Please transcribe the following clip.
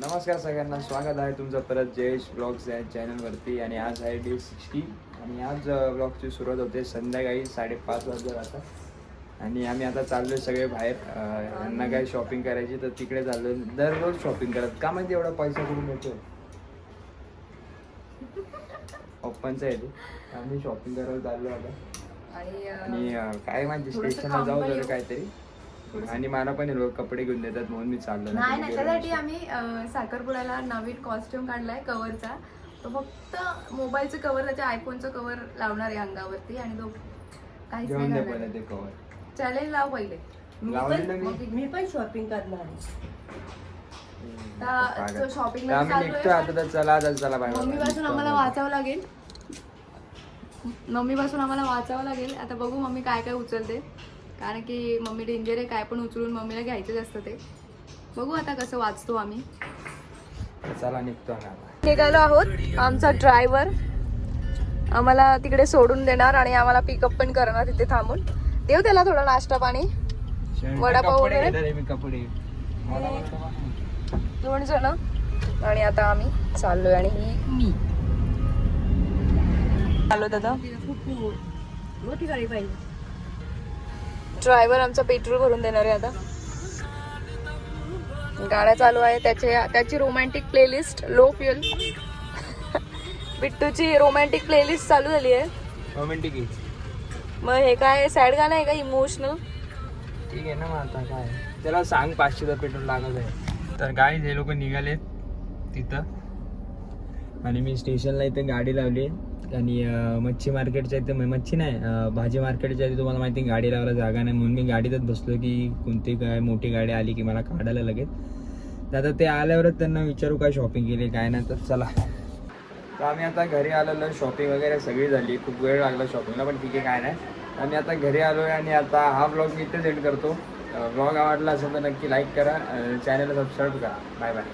नमस्कार सगळ्यांना, स्वागत आहे तुमचं परत जयेश ब्लॉग्स या चॅनलवरती. आणि आज आहे डे 60 आणि आज ब्लॉगची सुरुवात होते संध्याकाळी 5:30 वाजता आता. आणि आम्ही आता चाललोय सगळे बाहेर. यांना काय शॉपिंग करायची तर तिकडे चाललोय. दररोज शॉपिंग करत का माहिती एवढा पैसा कुठून येतो पप्पांचा येतो. आम्ही शॉपिंग करायला चाललो आता. आणि काय माहिती स्टेशनला जाऊ जरा काहीतरी. आणि मला पण कपडे घेऊन देतात म्हणून मी चाललो. नाही त्यासाठी आम्ही साखरपुड्याला नवीन कॉस्ट्युम काढलाय कव्हरचा. तो फक्त मोबाईलचं कव्हर, त्याच्या आयफोनचं कव्हर लावणार आहे अंगावरती आणि तो काहीच घेऊन दे नाही पहिले ते कव्हर. चॅलेंज लाव पहिले. मी पण शॉपिंग करणार शॉपिंग आम्ही निघतोय आता तर चला बाय. मम्मी पासून आम्हाला वाचावं लागेल. आता बघू मम्मी काय काय उचलते, कारण की मम्मी डेंजर आहे. काय पण उचलून मम्मीला घ्यायचंच असतं ते. बघू आता कसं वाचतो आम्ही. चला निघतो. निघालो आहोत. आमचा ड्रायव्हर आम्हाला तिकडे सोडून देणार आणि आम्हाला पिकअप पण करणार तिथे थांबून. देऊ त्याला थोडा नाश्ता पाणी, वडापाव वगैरे. कपडे 2 जण आणि आता आम्ही चाललोय. आणि ही मी चाललो. दादा मोठी गाडी पाहिजे. ड्रायव्हर आमचा पेट्रोल भरून देणार आहे. आता गाड्या चालू आहे. त्याची रोमॅन्टिक प्लेलिस्ट लो फ्युल. बिट्टूची रोमॅन्टिक प्लेलिस्ट चालू झाली आहे. रोमॅन्टिक मग हे काय सॅड गाणं आहे का, इमोशनल? ठीक आहे ना. मग आता काय त्याला सांग 500 पेट्रोल लागत आहे. तर काय हे लोक निघाले तिथं आणि मी स्टेशनला इथे गाडी लावली. आणि मच्छी मार्केटच्या इथे, मच्छी नाही भाजी मार्केटच्या इथे तुम्हाला माहिती गाडी लावायला जागा नाही म्हणून मी गाडीतच बसलो की कोणती काय मोठी गाडी आली की मला काढायला लगेच. तर आता ते आल्यावरच त्यांना विचारू काय शॉपिंग केली काय नाही. तर चला. तर आम्ही आता घरी आलेलो. शॉपिंग वगैरे सगळी झाली. खूप वेळ लागला शॉपिंगला पण ठीक आहे काय नाही. आम्ही आता घरी आलो आहे आणि आता हा ब्लॉग मी इथेच एंड करतो. ब्लॉग आवडला असेल तर नक्की लाईक करा, चॅनलला सबस्क्राईब करा. Bye bye.